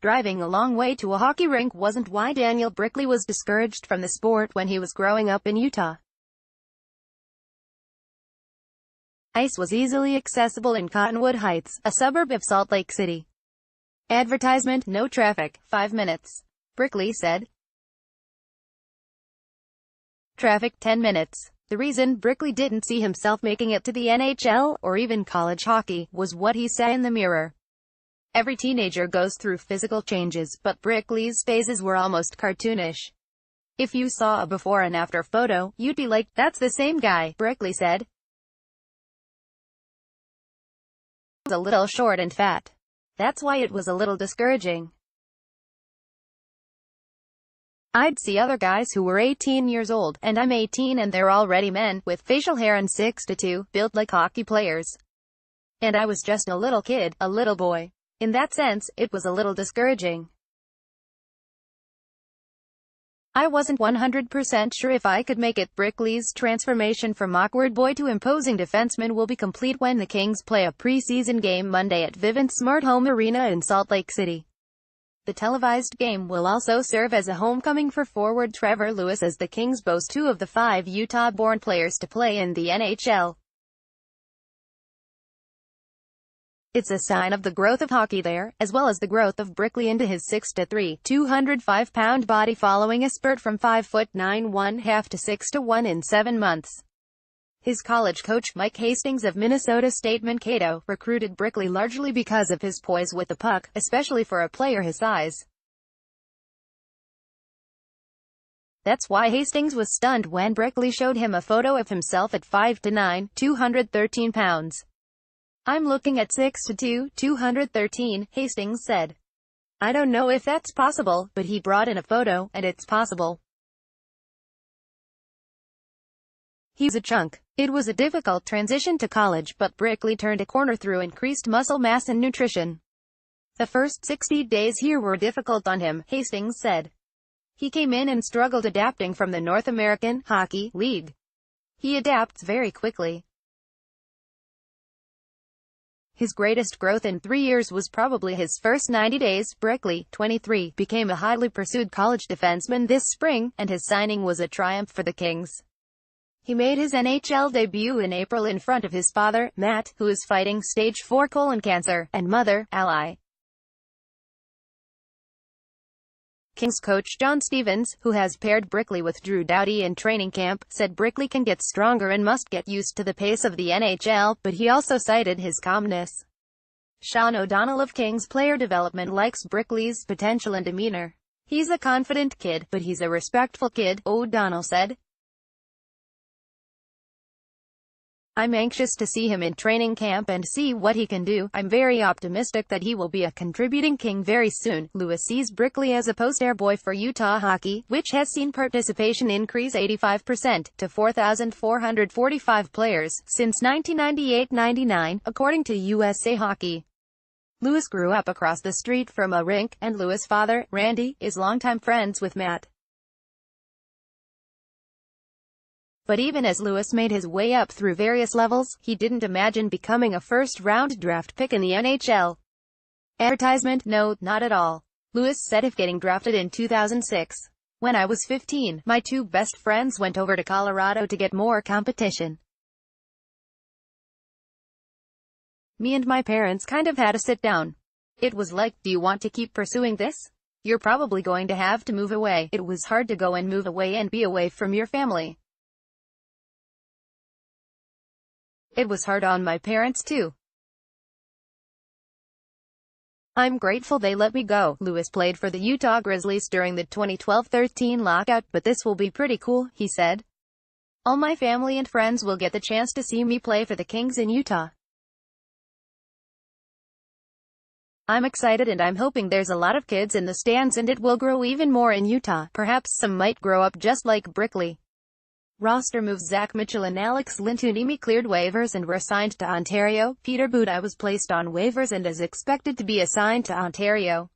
Driving a long way to a hockey rink wasn't why Daniel Brickley was discouraged from the sport when he was growing up in Utah. Ice was easily accessible in Cottonwood Heights, a suburb of Salt Lake City. Advertisement: no traffic, 5 minutes. Brickley said. Traffic, 10 minutes. The reason Brickley didn't see himself making it to the NHL, or even college hockey, was what he said in the Mirror. Every teenager goes through physical changes, but Brickley's phases were almost cartoonish. If you saw a before and after photo, you'd be like, that's the same guy, Brickley said. He was a little short and fat. That's why it was a little discouraging. I'd see other guys who were 18 years old, and I'm 18 and they're already men, with facial hair and 6'2", built like hockey players. And I was just a little kid, a little boy. In that sense, it was a little discouraging. I wasn't 100% sure if I could make it. Brickley's transformation from awkward boy to imposing defenseman will be complete when the Kings play a preseason game Monday at Vivint Smart Home Arena in Salt Lake City. The televised game will also serve as a homecoming for forward Trevor Lewis, as the Kings boast 2 of the 5 Utah-born players to play in the NHL. It's a sign of the growth of hockey there, as well as the growth of Brickley into his 6'3", 205-pound body following a spurt from 5'9" 1/2 to 6'1" in 7 months. His college coach, Mike Hastings of Minnesota State Mankato, recruited Brickley largely because of his poise with the puck, especially for a player his size. That's why Hastings was stunned when Brickley showed him a photo of himself at 5'9", 213 pounds. I'm looking at 6'2", 213, Hastings said. I don't know if that's possible, but he brought in a photo, and it's possible. He's a chunk. It was a difficult transition to college, but Brickley turned a corner through increased muscle mass and nutrition. The first 60 days here were difficult on him, Hastings said. He came in and struggled adapting from the North American Hockey League. He adapts very quickly. His greatest growth in 3 years was probably his first 90 days. Brickley, 23, became a highly pursued college defenseman this spring, and his signing was a triumph for the Kings. He made his NHL debut in April in front of his father, Matt, who is fighting stage 4 colon cancer, and mother, Ally. Kings coach John Stevens, who has paired Brickley with Drew Doughty in training camp, said Brickley can get stronger and must get used to the pace of the NHL, but he also cited his calmness. Sean O'Donnell of Kings Player Development likes Brickley's potential and demeanor. He's a confident kid, but he's a respectful kid, O'Donnell said. I'm anxious to see him in training camp and see what he can do. I'm very optimistic that he will be a contributing King very soon. Lewis sees Brickley as a poster boy for Utah hockey, which has seen participation increase 85% to 4,445 players since 1998-99, according to USA Hockey. Lewis grew up across the street from a rink, and Lewis' father, Randy, is longtime friends with Matt. But even as Lewis made his way up through various levels, he didn't imagine becoming a first-round draft pick in the NHL. Advertisement: no, not at all. Lewis said if getting drafted in 2006. When I was 15, my 2 best friends went over to Colorado to get more competition. Me and my parents kind of had a sit-down. It was like, do you want to keep pursuing this? You're probably going to have to move away. It was hard to go and move away and be away from your family. It was hard on my parents too. I'm grateful they let me go. Lewis played for the Utah Grizzlies during the 2012-13 lockout, but this will be pretty cool, he said. All my family and friends will get the chance to see me play for the Kings in Utah. I'm excited and I'm hoping there's a lot of kids in the stands and it will grow even more in Utah. Perhaps some might grow up just like Brickley. Roster moves: Zach Mitchell and Alex Lintunimi cleared waivers and were signed to Ontario. Peter Budaj was placed on waivers and is expected to be assigned to Ontario.